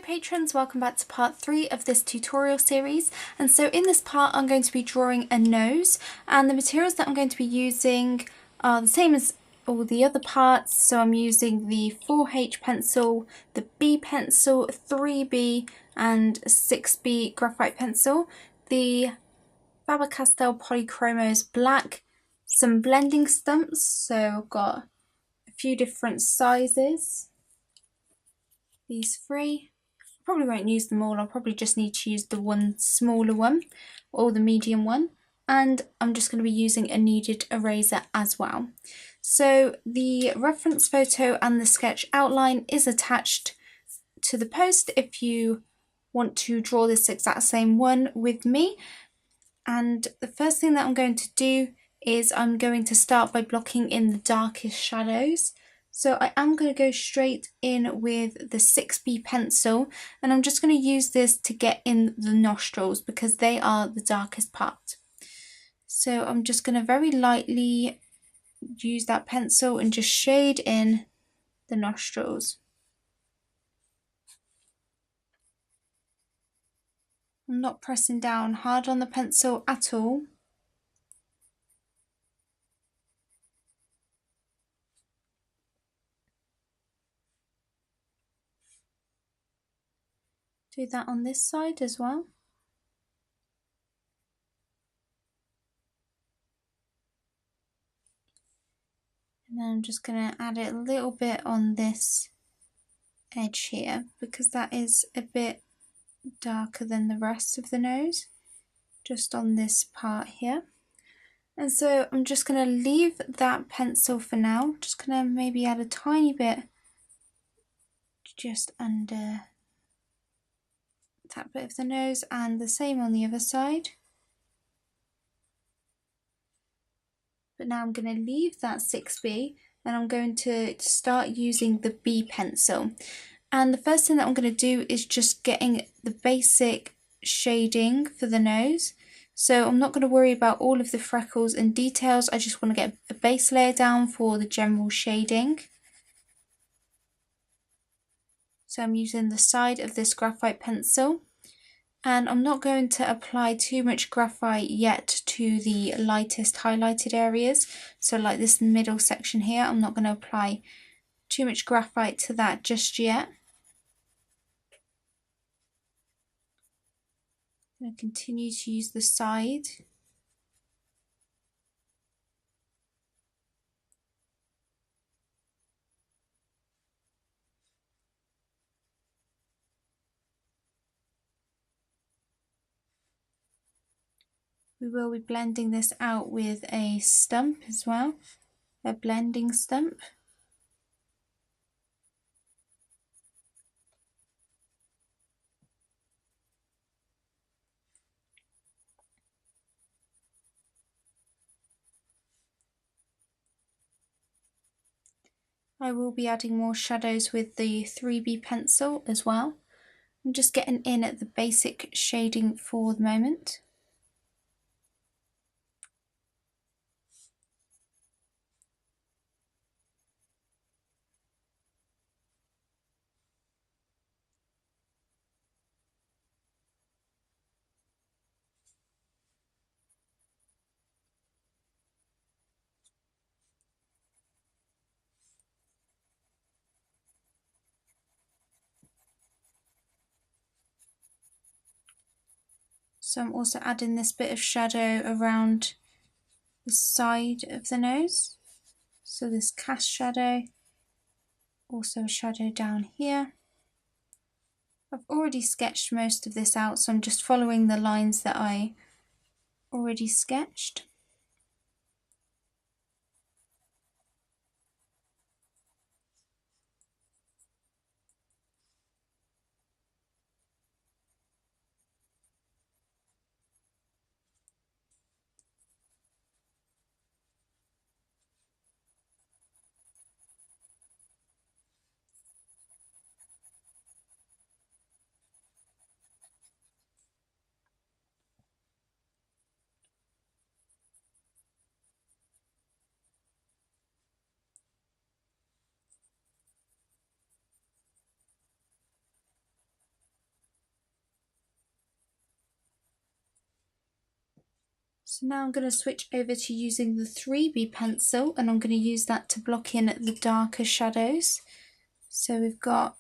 patrons, welcome back to part 3 of this tutorial series. And so in this part I'm going to be drawing a nose, and the materials that I'm going to be using are the same as all the other parts. So I'm using the 4H pencil, the B pencil, 3B and 6B graphite pencil, the Faber-Castell Polychromos black, some blending stumps, so I've got a few different sizes. These three. Probably won't use them all, I'll probably just need to use the one smaller one or the medium one, and I'm just going to be using a kneaded eraser as well. So the reference photo and the sketch outline is attached to the post if you want to draw this exact same one with me. And the first thing that I'm going to do is I'm going to start by blocking in the darkest shadows. So I am going to go straight in with the 6B pencil, and I'm just going to use this to get in the nostrils because they are the darkest part. So I'm just going to very lightly use that pencil and just shade in the nostrils. I'm not pressing down hard on the pencil at all. Do that on this side as well. And then I'm just going to add it a little bit on this edge here because that is a bit darker than the rest of the nose, just on this part here. And so I'm just going to leave that pencil for now. Just going to maybe add a tiny bit just under that bit of the nose, and the same on the other side. But now I'm going to leave that 6B and I'm going to start using the B pencil. And the first thing that I'm going to do is just getting the basic shading for the nose. So I'm not going to worry about all of the freckles and details, I just want to get a base layer down for the general shading. So I'm using the side of this graphite pencil, and I'm not going to apply too much graphite yet to the lightest highlighted areas. So like this middle section here, I'm not going to apply too much graphite to that just yet. I'm going to continue to use the side. We will be blending this out with a stump as well, a blending stump. I will be adding more shadows with the 3B pencil as well. I'm just getting in at the basic shading for the moment. So I'm also adding this bit of shadow around the side of the nose. So this cast shadow, also a shadow down here. I've already sketched most of this out, so I'm just following the lines that I already sketched. So now I'm going to switch over to using the 3B pencil, and I'm going to use that to block in the darker shadows. So we've got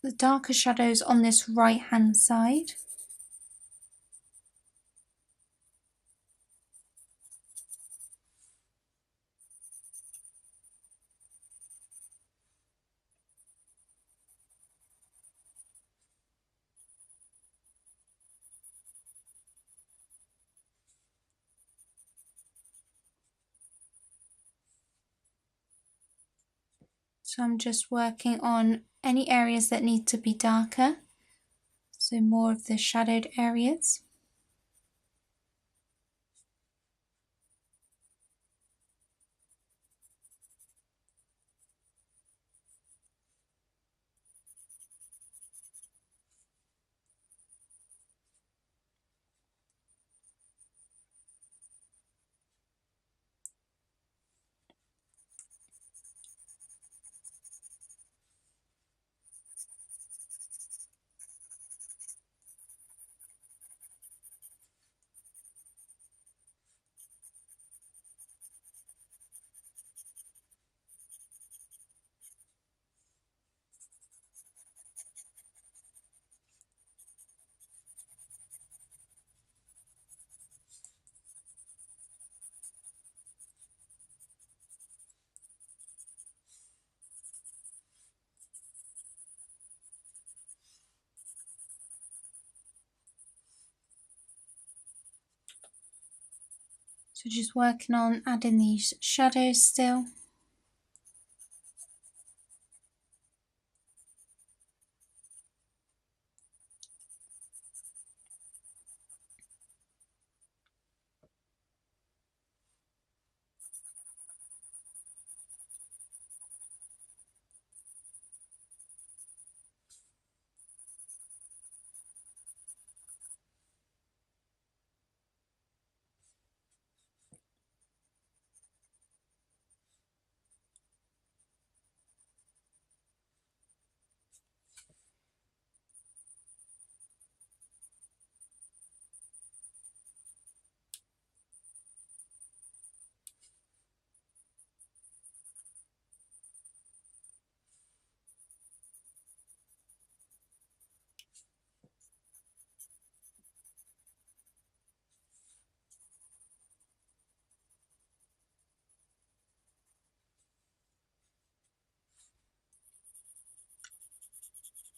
the darker shadows on this right hand side. So I'm just working on any areas that need to be darker, so more of the shadowed areas. So just working on adding these shadows still.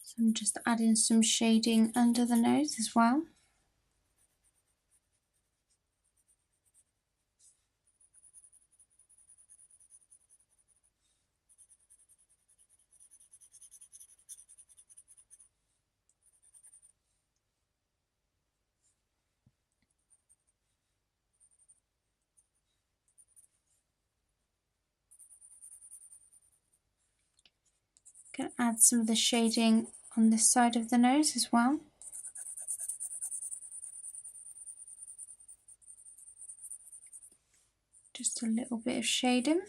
So I'm just adding some shading under the nose as well. Going to add some of the shading on this side of the nose as well. Just a little bit of shading.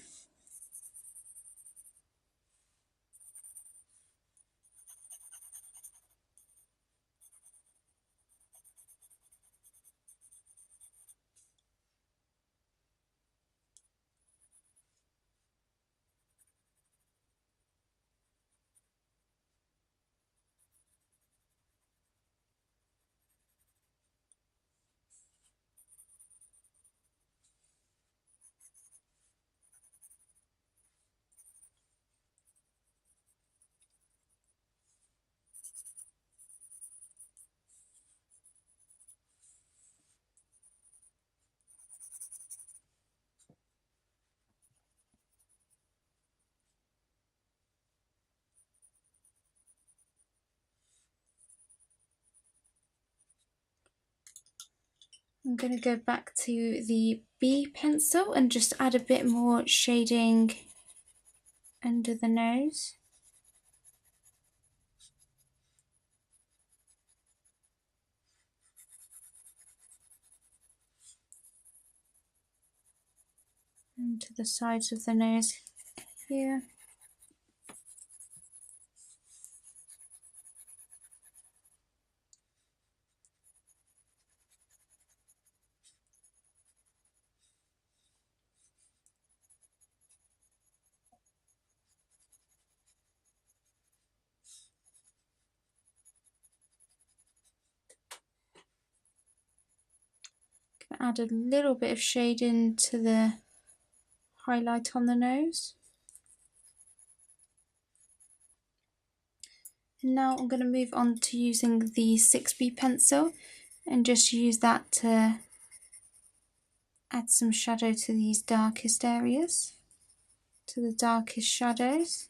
I'm going to go back to the B pencil and just add a bit more shading under the nose. And to the sides of the nose here. add a little bit of shade into the highlight on the nose. And now I'm going to move on to using the 6B pencil and just use that to add some shadow to these darkest areas, to the darkest shadows.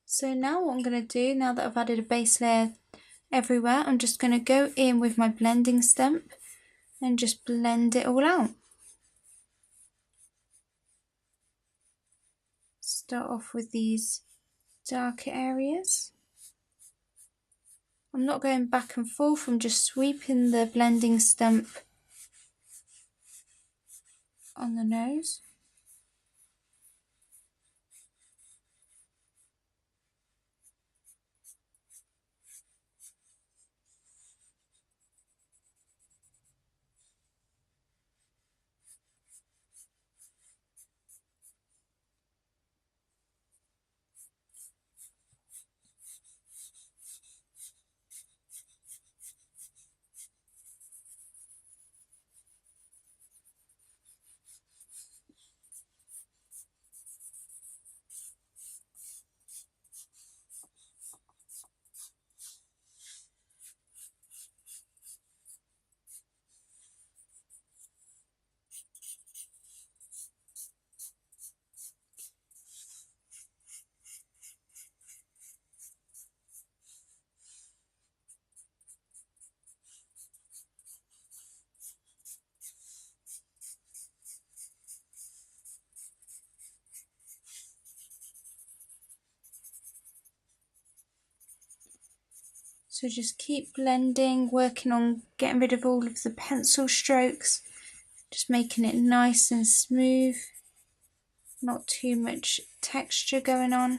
So now what I'm going to do, now that I've added a base layer everywhere, I'm just going to go in with my blending stump and just blend it all out. Start off with these darker areas. I'm not going back and forth, I'm just sweeping the blending stump on the nose. So just keep blending, working on getting rid of all of the pencil strokes, just making it nice and smooth, not too much texture going on.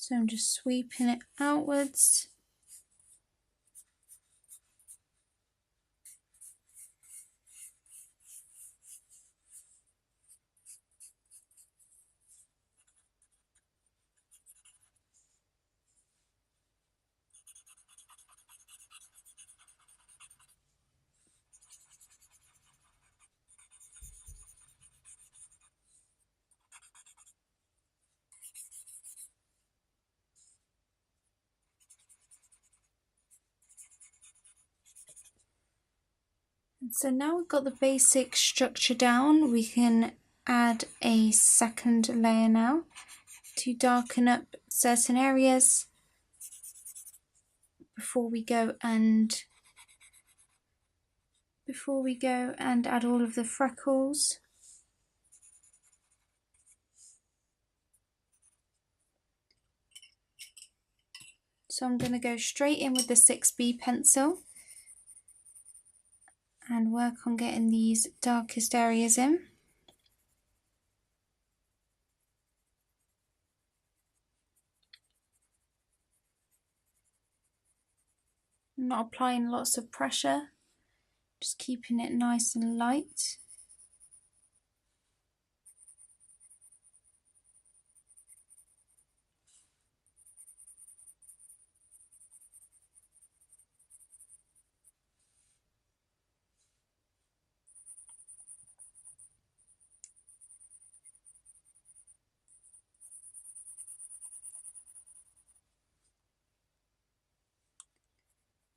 So I'm just sweeping it outwards. So now we've got the basic structure down, we can add a second layer now to darken up certain areas before we go and add all of the freckles. So I'm going to go straight in with the 6B pencil and work on getting these darkest areas in. I'm not applying lots of pressure, just keeping it nice and light.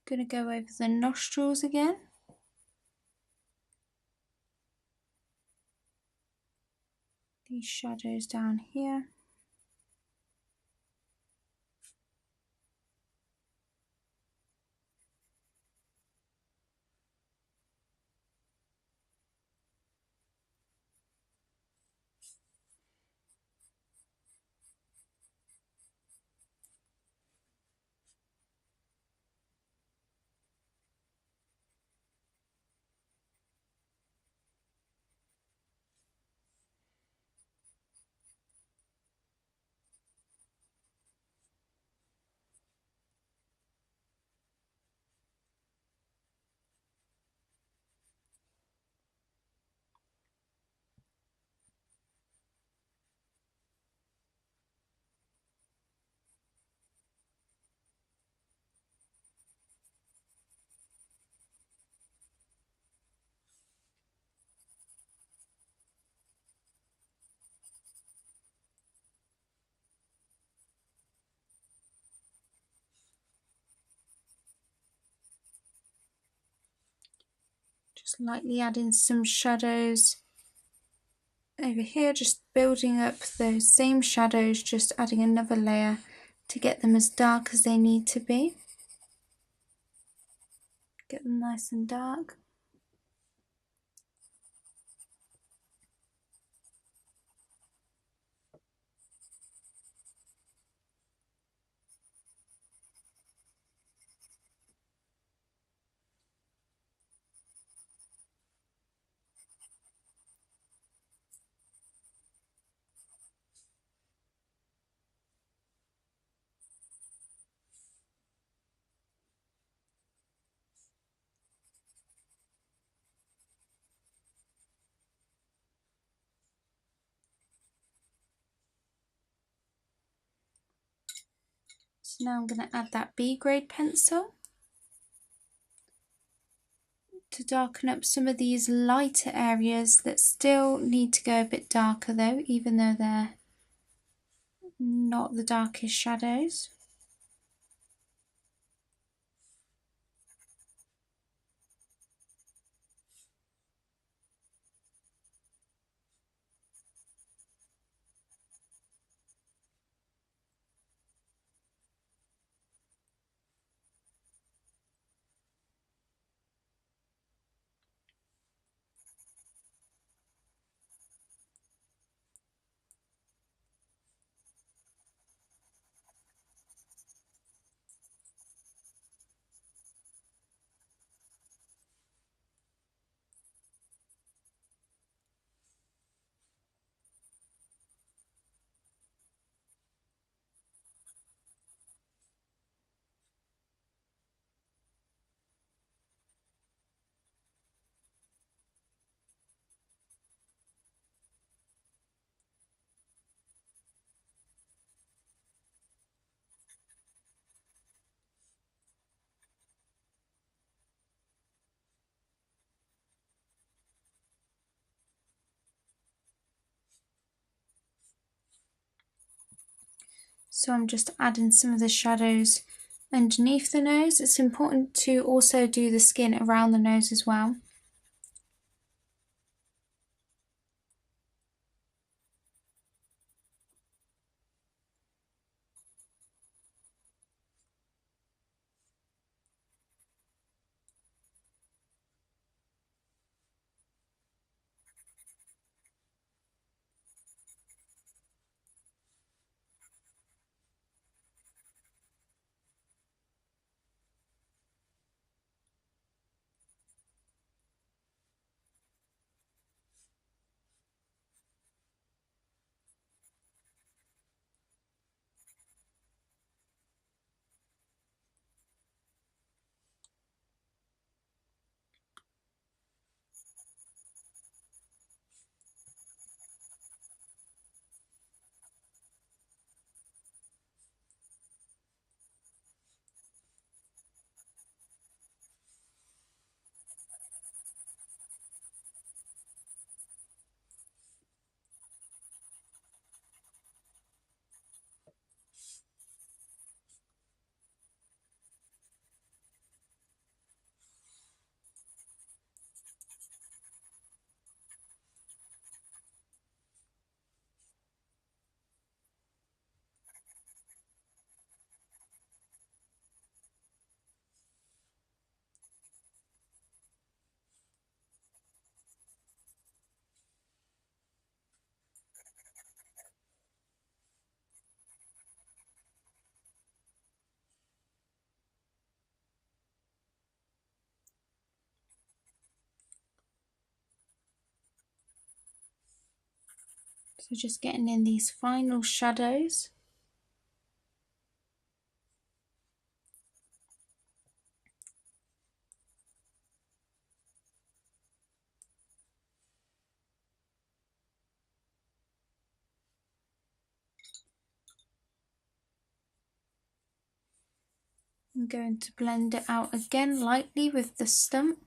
Going to go over the nostrils again. These shadows down here. Just lightly adding some shadows over here, just building up those same shadows, just adding another layer to get them as dark as they need to be. Get them nice and dark. So now I'm going to add that B grade pencil to darken up some of these lighter areas that still need to go a bit darker though, even though they're not the darkest shadows. So I'm just adding some of the shadows underneath the nose. It's important to also do the skin around the nose as well. So just getting in these final shadows. I'm going to blend it out again lightly with the stump.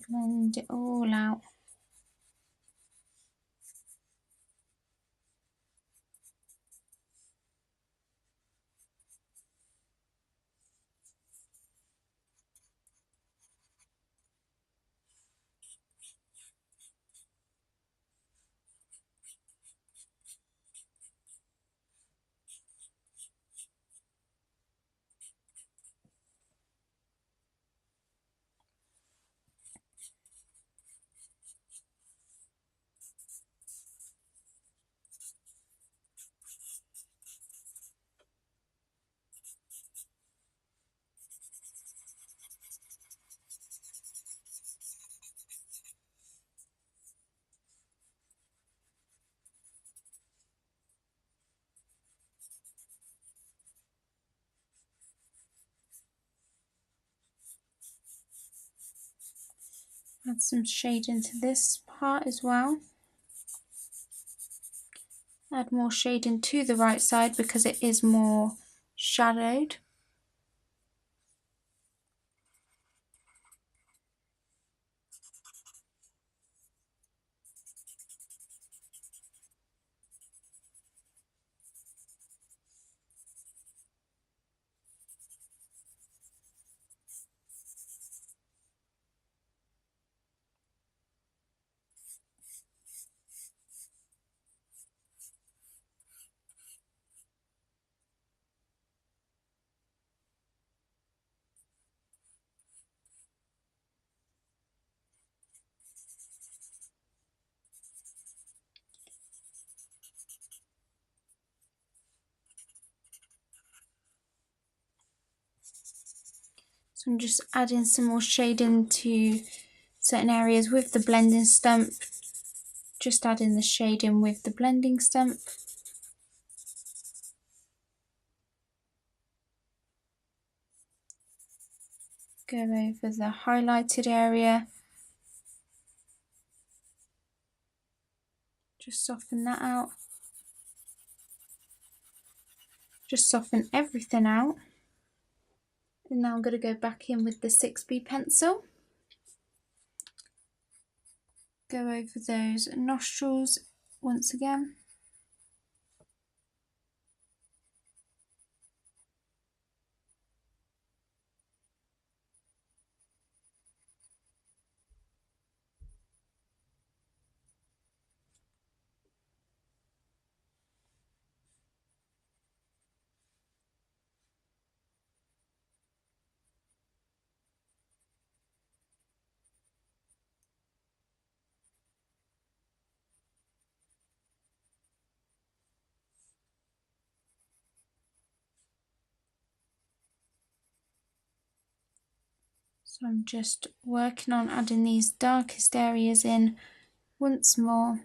Blend it all out. Add some shade into this part as well. Add more shading to the right side because it is more shadowed. So I'm just adding some more shading to certain areas with the blending stump. Just adding the shading with the blending stump. Go over the highlighted area. Just soften that out. Just soften everything out. And now I'm going to go back in with the 6B pencil. Go over those nostrils once again. So I'm just working on adding these darkest areas in once more.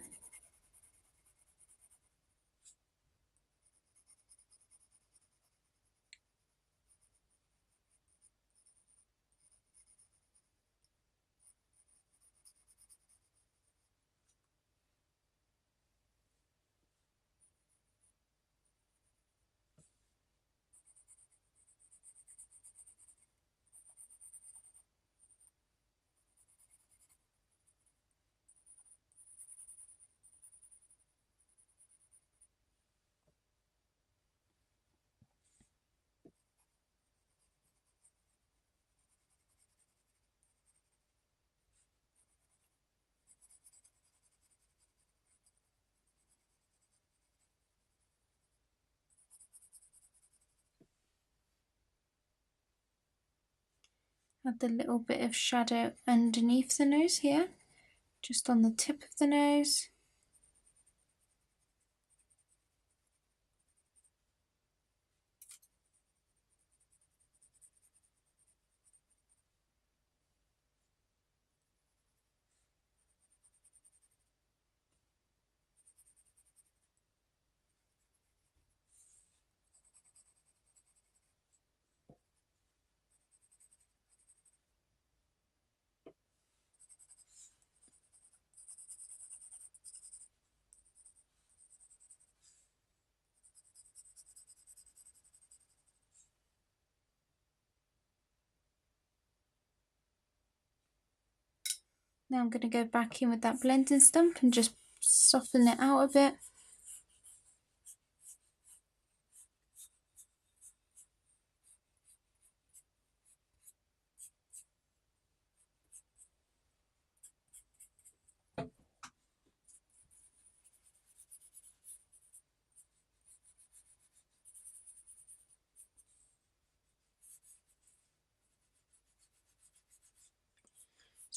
Add the little bit of shadow underneath the nose here, just on the tip of the nose. Now I'm going to go back in with that blending stump and just soften it out a bit.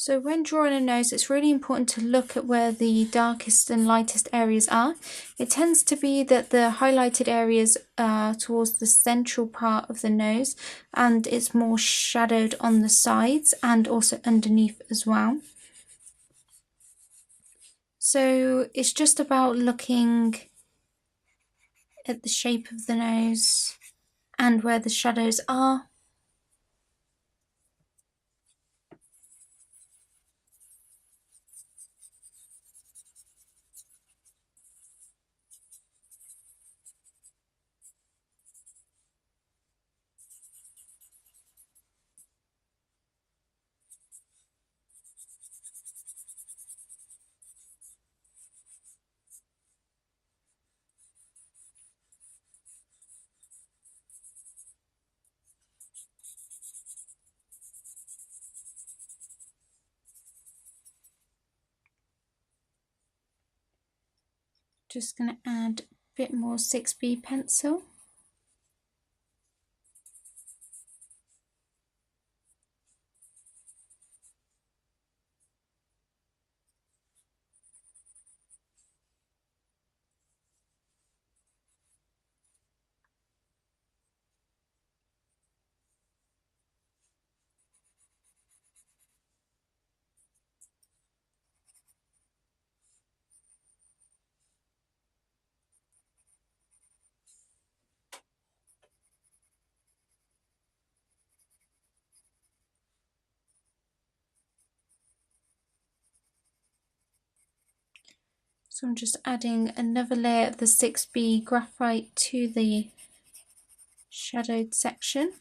So when drawing a nose, it's really important to look at where the darkest and lightest areas are. It tends to be that the highlighted areas are towards the central part of the nose, and it's more shadowed on the sides and also underneath as well. So it's just about looking at the shape of the nose and where the shadows are. Just going to add a bit more 6B pencil. So I'm just adding another layer of the 6B graphite to the shadowed section.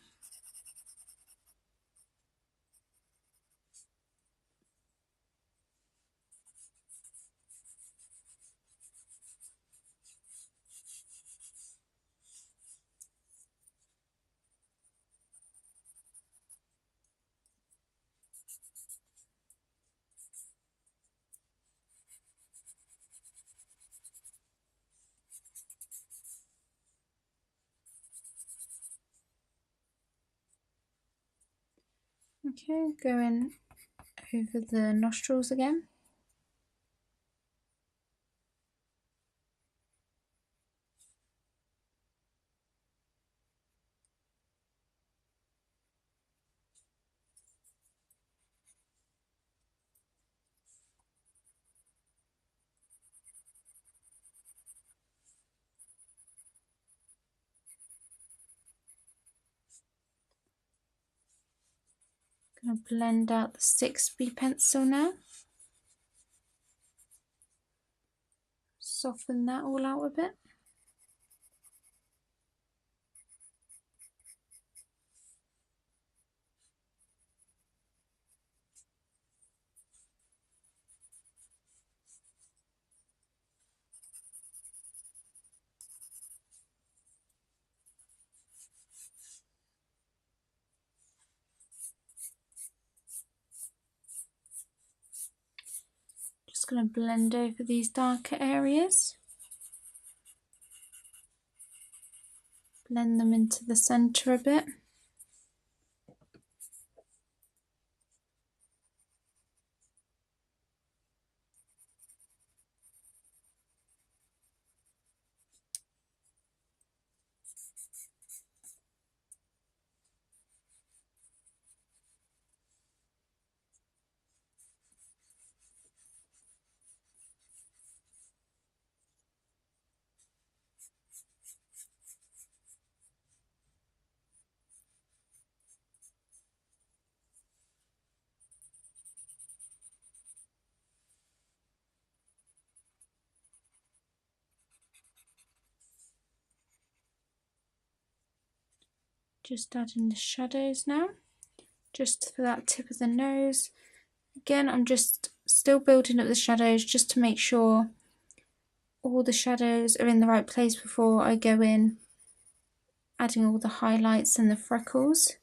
Okay, going over the nostrils again. Going to blend out the 6B pencil now. Soften that all out a bit. Just going to blend over these darker areas. Blend them into the centre a bit. Just adding the shadows now, just for that tip of the nose. Again, I'm just still building up the shadows just to make sure all the shadows are in the right place before I go in adding all the highlights and the freckles.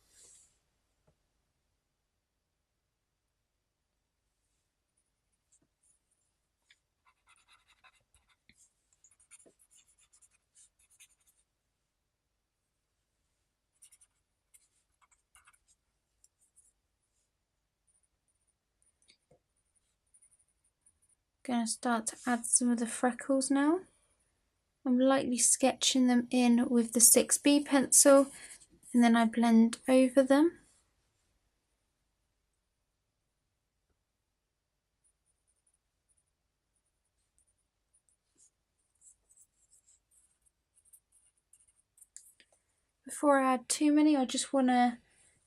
Going to start to add some of the freckles now. I'm lightly sketching them in with the 6B pencil and then I blend over them. Before I add too many, I just want to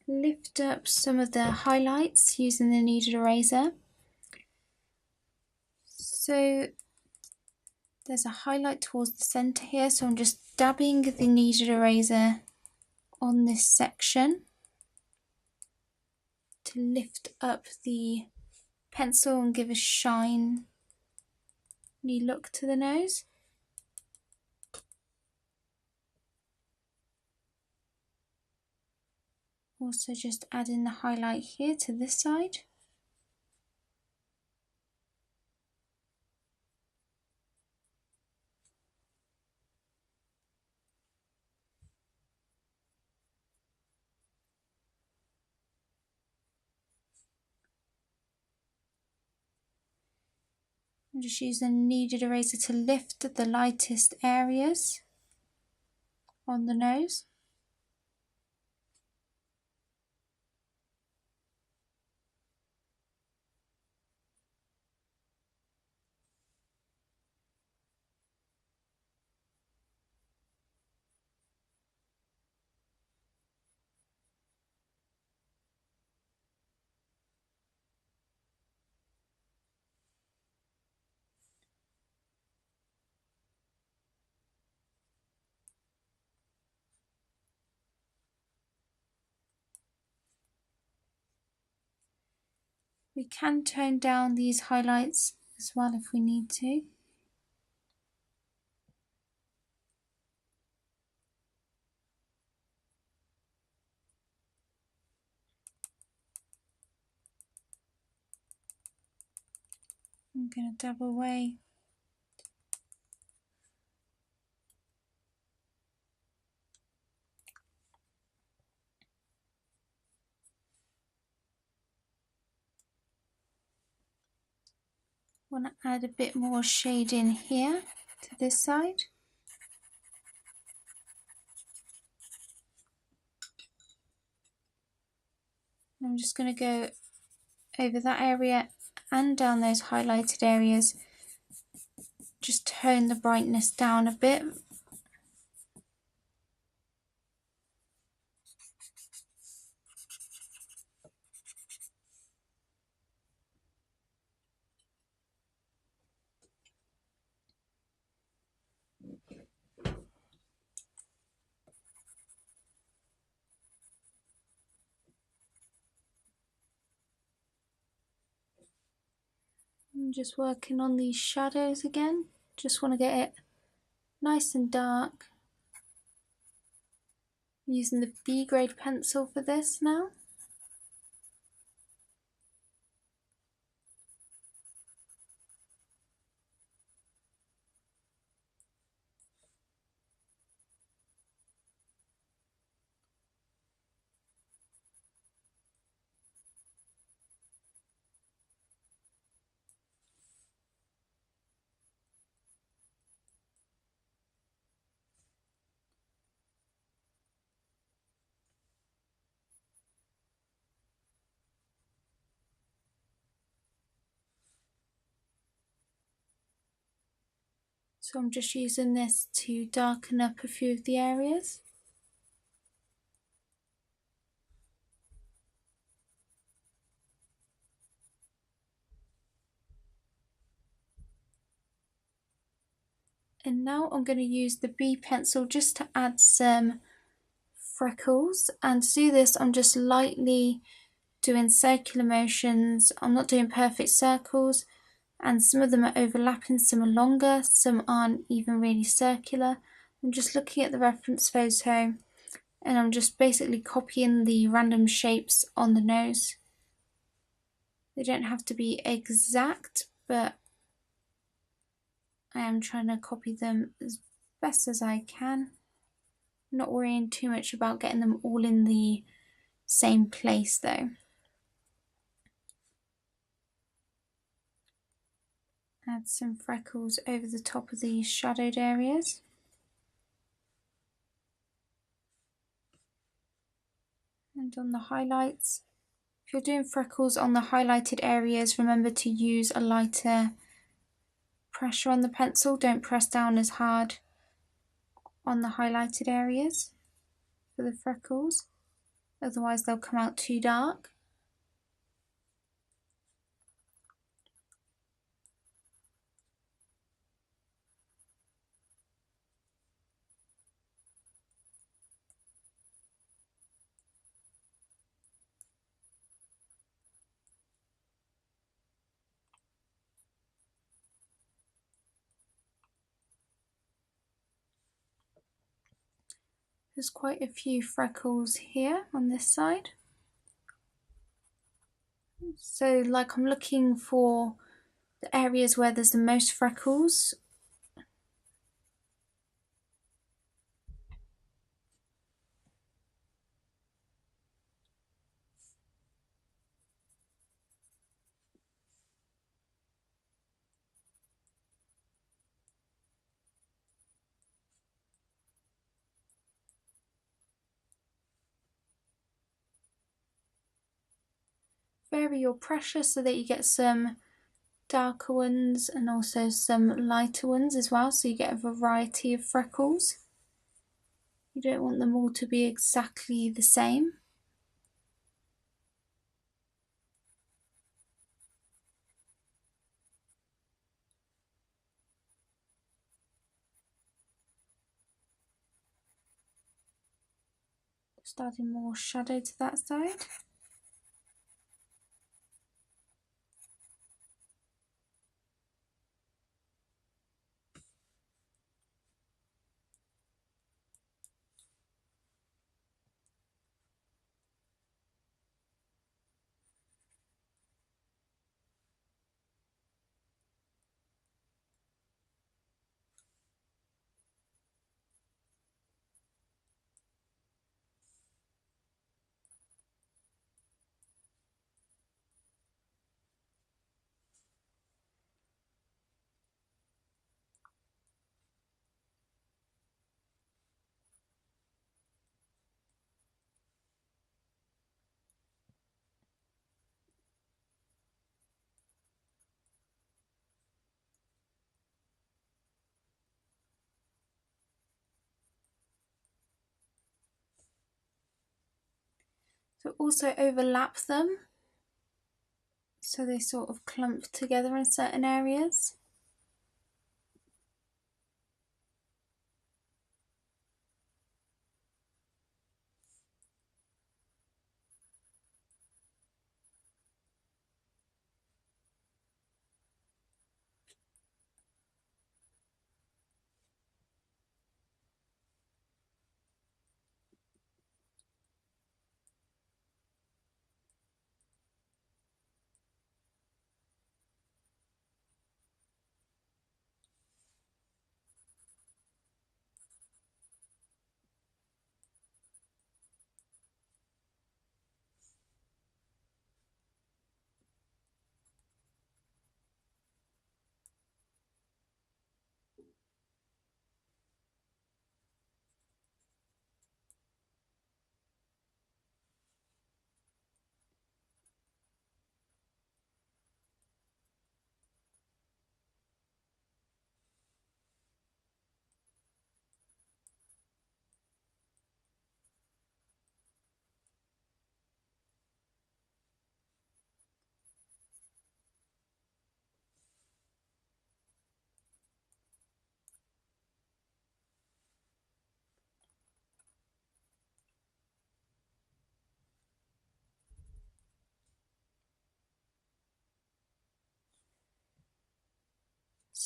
lift up some of the highlights using the kneaded eraser. So there's a highlight towards the centre here, so I'm just dabbing the kneaded eraser on this section to lift up the pencil and give a shiny look to the nose. Also just adding the highlight here to this side. I'm just using a kneaded eraser to lift the lightest areas on the nose. We can tone down these highlights as well if we need to. I'm going to dab away. Want to add a bit more shade in here to this side. I'm just going to go over that area and down those highlighted areas. Just tone the brightness down a bit. I'm just working on these shadows again. Just want to get it nice and dark. I'm using the B grade pencil for this now. So I'm just using this to darken up a few of the areas. And now I'm going to use the B pencil just to add some freckles, and to do this I'm just lightly doing circular motions. I'm not doing perfect circles, and some of them are overlapping, some are longer, some aren't even really circular. I'm just looking at the reference photo and I'm just basically copying the random shapes on the nose. They don't have to be exact, but I am trying to copy them as best as I can. I'm not worrying too much about getting them all in the same place though. Add some freckles over the top of these shadowed areas. And on the highlights, if you're doing freckles on the highlighted areas, remember to use a lighter pressure on the pencil. Don't press down as hard on the highlighted areas for the freckles, otherwise they'll come out too dark. There's quite a few freckles here on this side. So like I'm looking for the areas where there's the most freckles. Vary your pressure so that you get some darker ones and also some lighter ones as well, so you get a variety of freckles. You don't want them all to be exactly the same. Just adding more shadow to that side. So also overlap them so they sort of clump together in certain areas.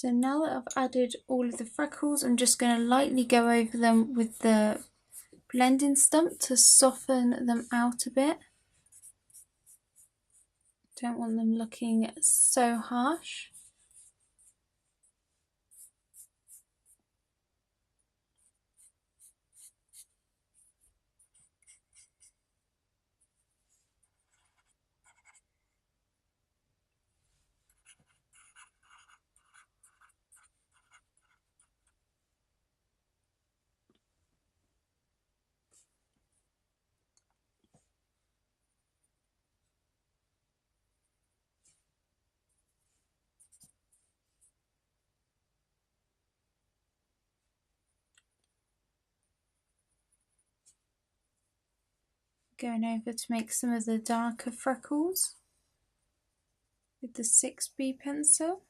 So now that I've added all of the freckles, I'm just going to lightly go over them with the blending stump to soften them out a bit. Don't want them looking so harsh. Going over to make some of the darker freckles with the 6B pencil.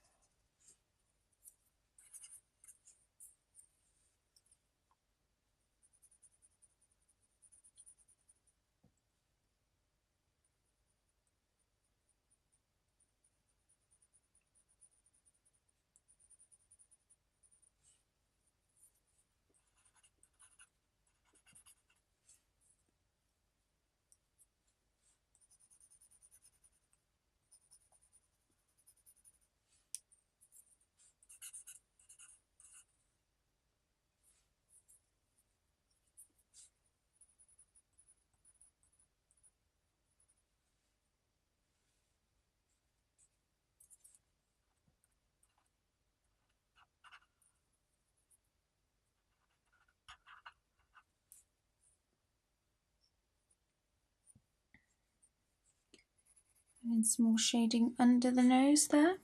And some more shading under the nose there.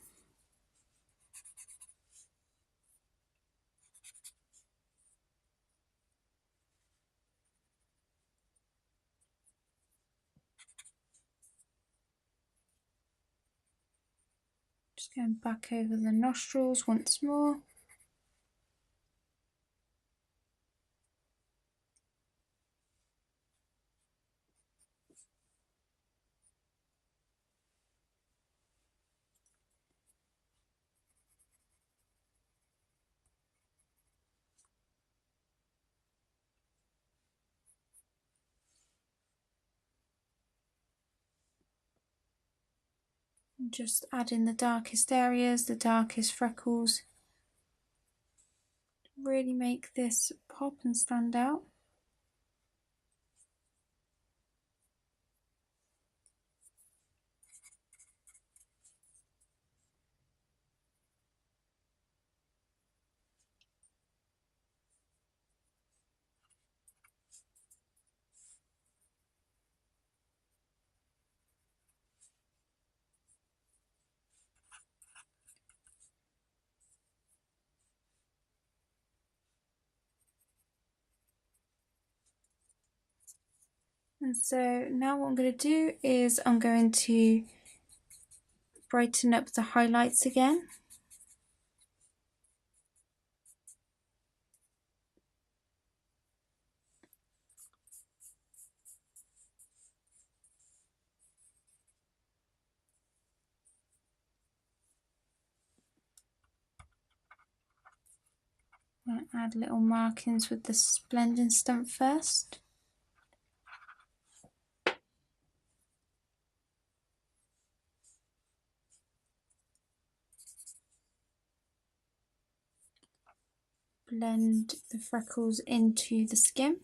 Just going back over the nostrils once more. And just add in the darkest areas, the darkest freckles. Really make this pop and stand out. And so now what I'm going to do is I'm going to brighten up the highlights again. I'm going to add little markings with the blending stump first. Blend the freckles into the skin.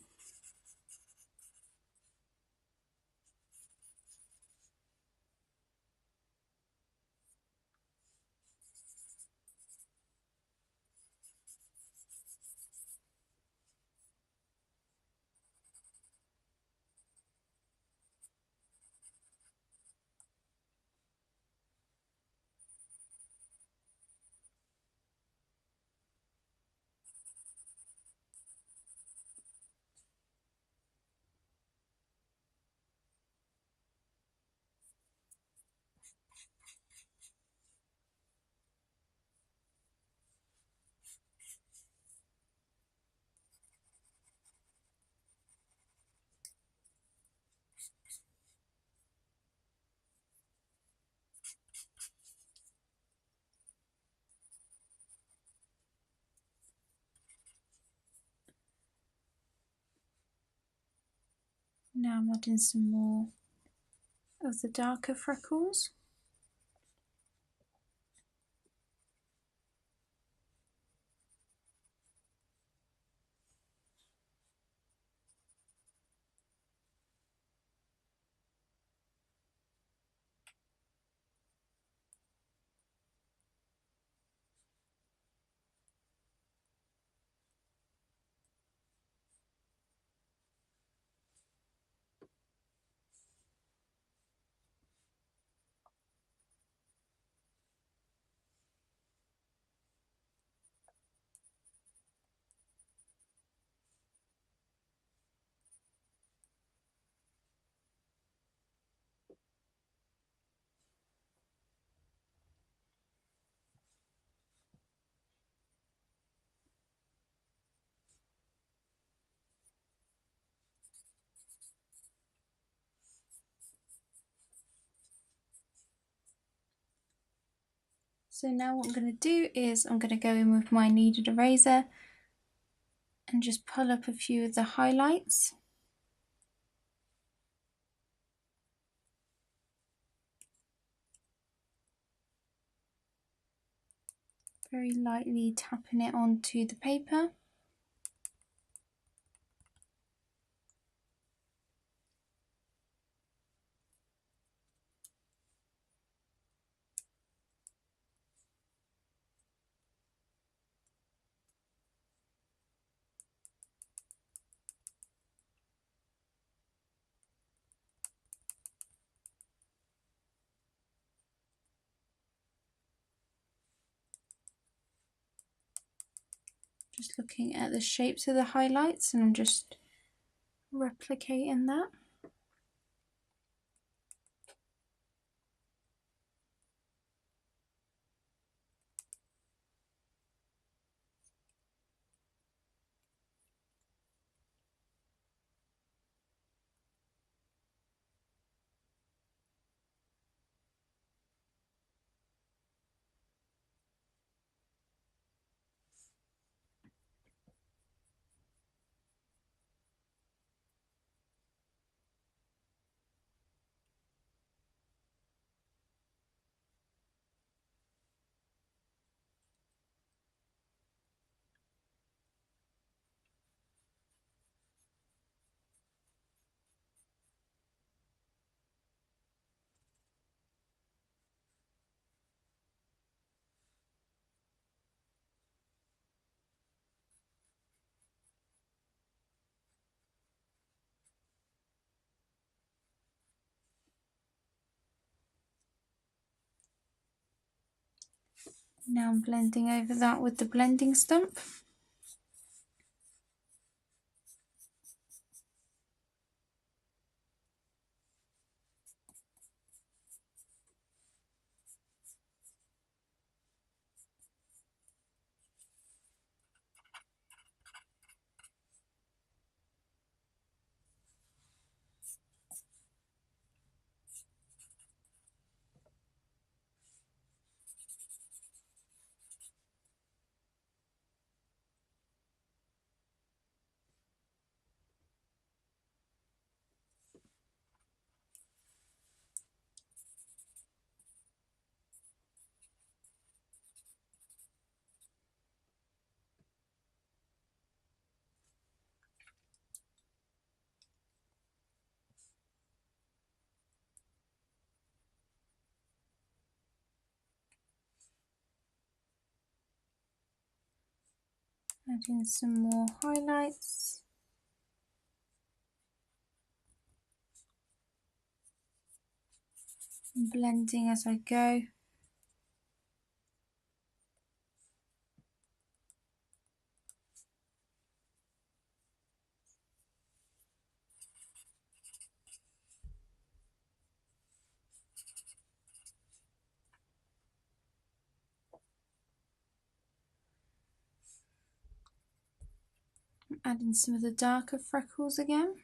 Now I'm adding some more of the darker freckles. So now what I'm going to do is I'm going to go in with my kneaded eraser and just pull up a few of the highlights. Very lightly tapping it onto the paper. Just looking at the shapes of the highlights, and I'm just replicating that. Now I'm blending over that with the blending stump. Adding some more highlights. And blending as I go. Adding some of the darker freckles again.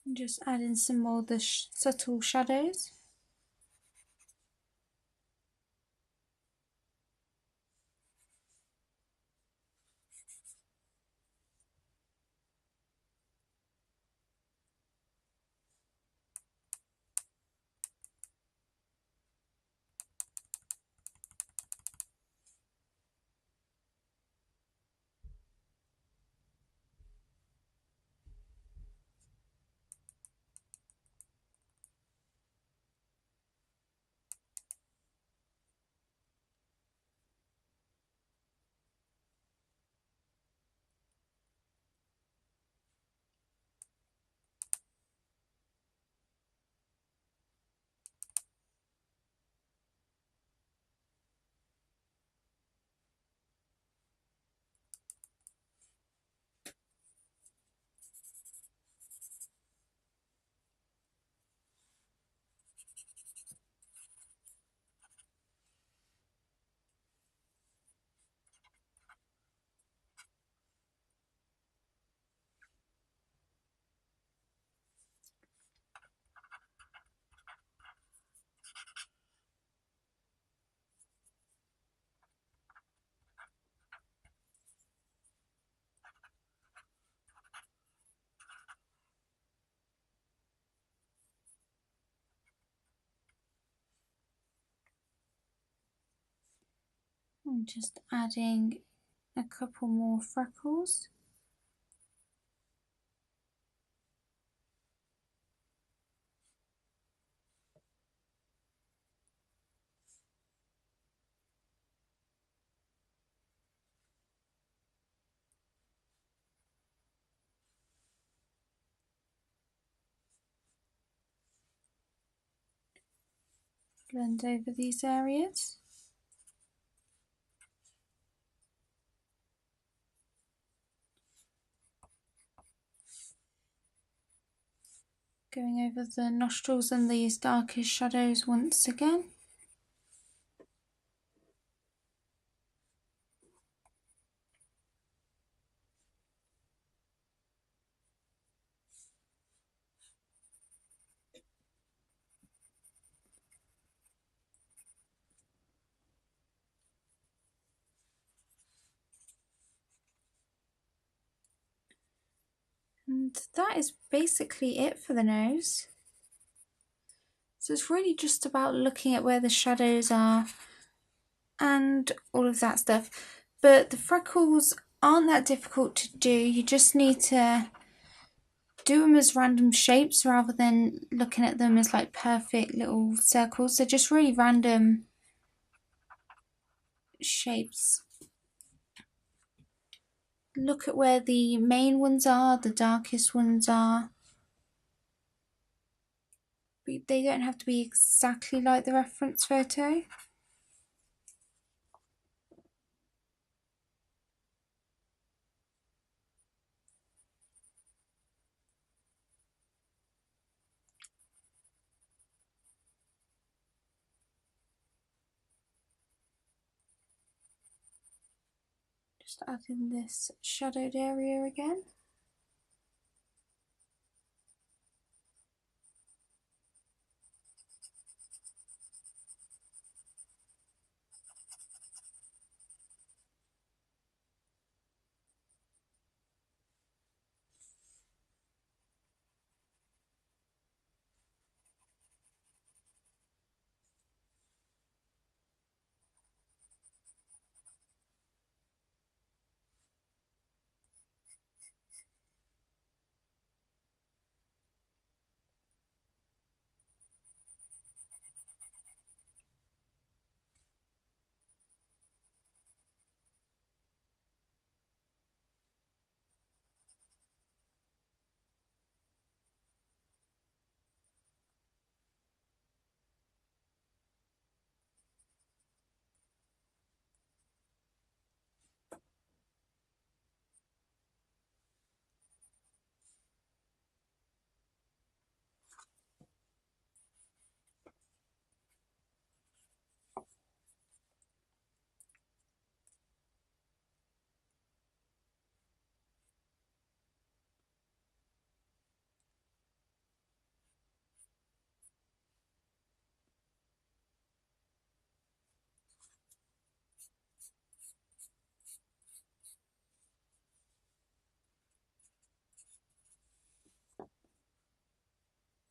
And just add in some more of the subtle shadows. I'm just adding a couple more freckles. Blend over these areas. Going over the nostrils and these darkest shadows once again. And that is basically it for the nose. So it's really just about looking at where the shadows are and all of that stuff. But the freckles aren't that difficult to do. You just need to do them as random shapes rather than looking at them as like perfect little circles. They're just really random shapes. Look at where the main ones are, the darkest ones are. But they don't have to be exactly like the reference photo. Just add in this shadowed area again.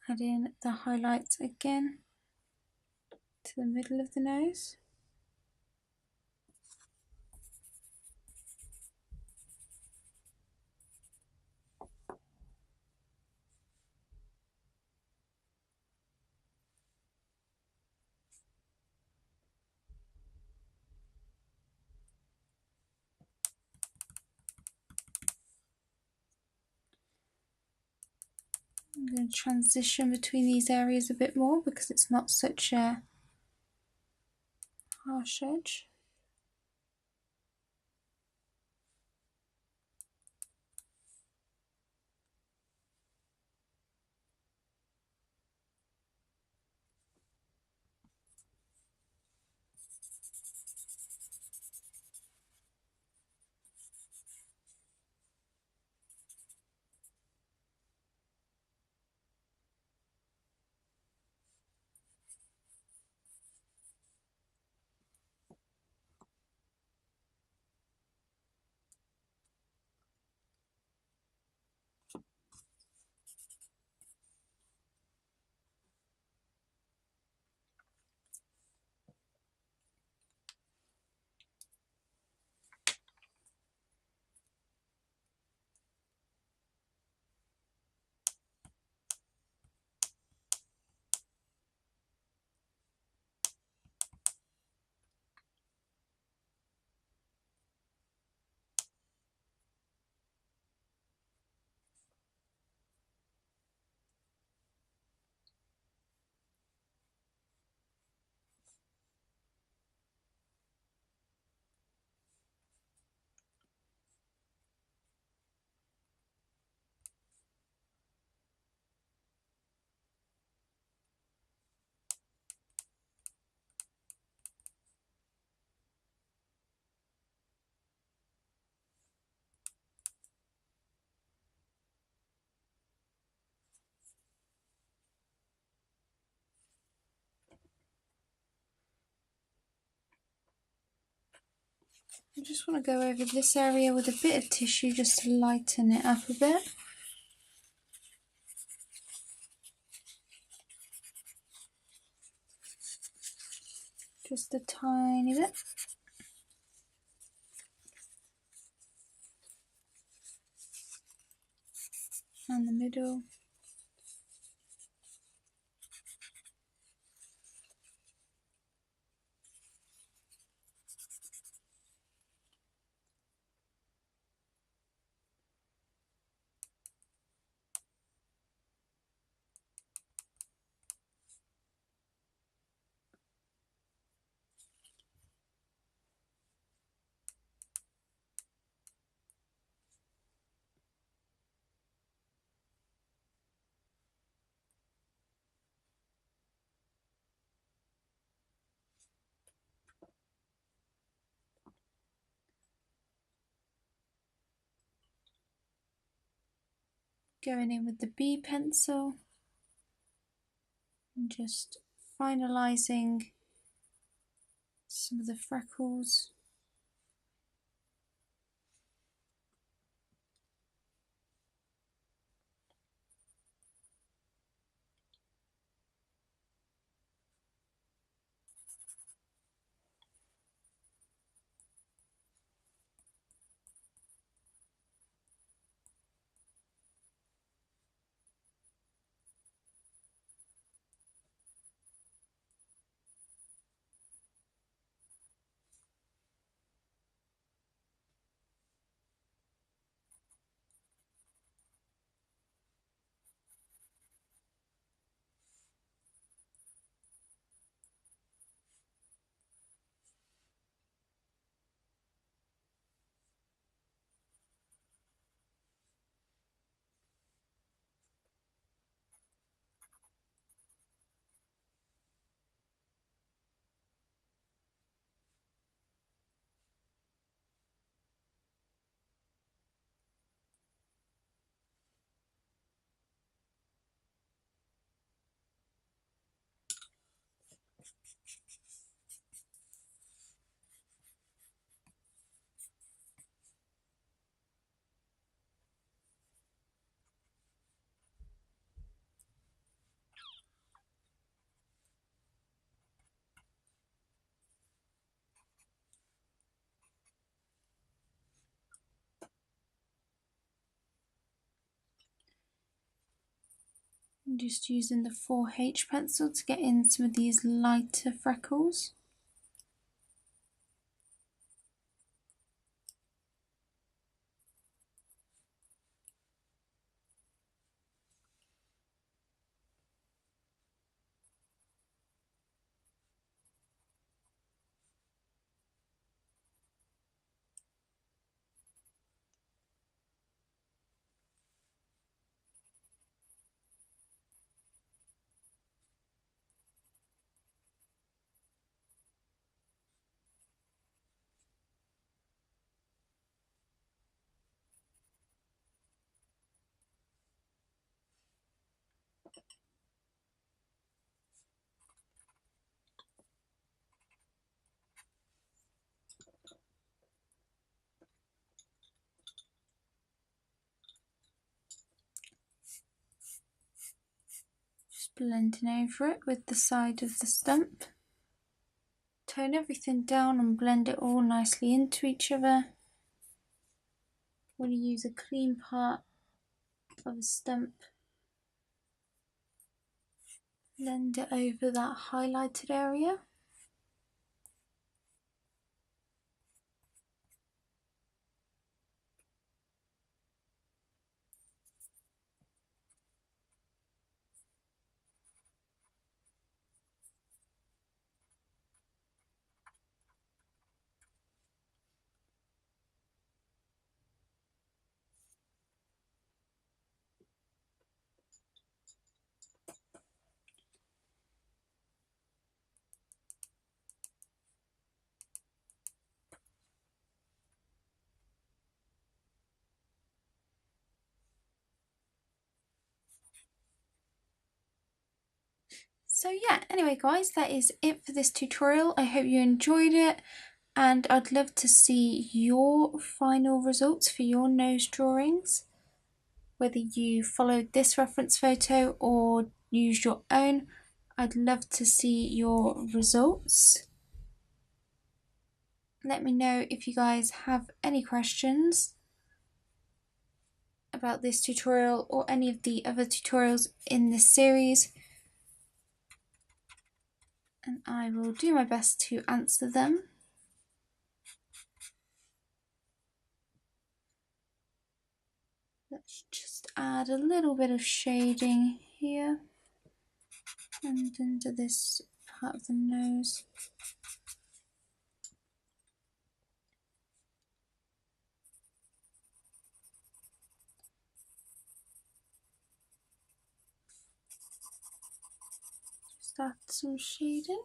add in the highlights again to the middle of the nose. I'm going to transition between these areas a bit more because it's not such a harsh edge. I just want to go over this area with a bit of tissue just to lighten it up a bit. Just a tiny bit. And the middle. Going in with the B pencil and just finalising some of the freckles. I'm just using the 4H pencil to get in some of these lighter freckles. Just blending over it with the side of the stump. Tone everything down and blend it all nicely into each other. Want to use a clean part of a stump. Blend it over that highlighted area. So yeah, anyway guys, that is it for this tutorial. I hope you enjoyed it, and I'd love to see your final results for your nose drawings. Whether you followed this reference photo or used your own, I'd love to see your results. Let me know if you guys have any questions about this tutorial or any of the other tutorials in this series, and I will do my best to answer them. Let's just add a little bit of shading here and into this part of the nose. Just add some shading.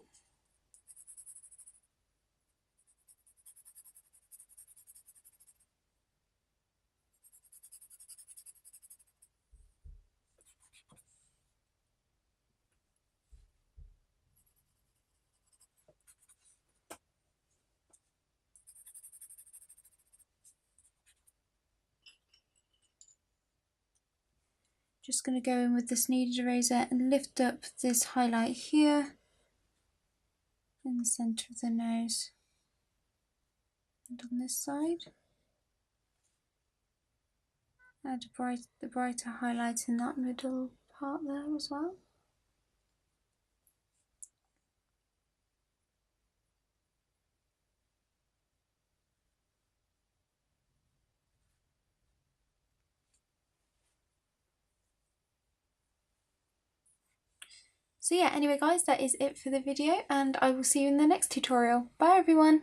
Just going to go in with this kneaded eraser and lift up this highlight here in the centre of the nose and on this side. Add the brighter highlight in that middle part there as well. So yeah, anyway guys, that is it for the video, and I will see you in the next tutorial. Bye everyone!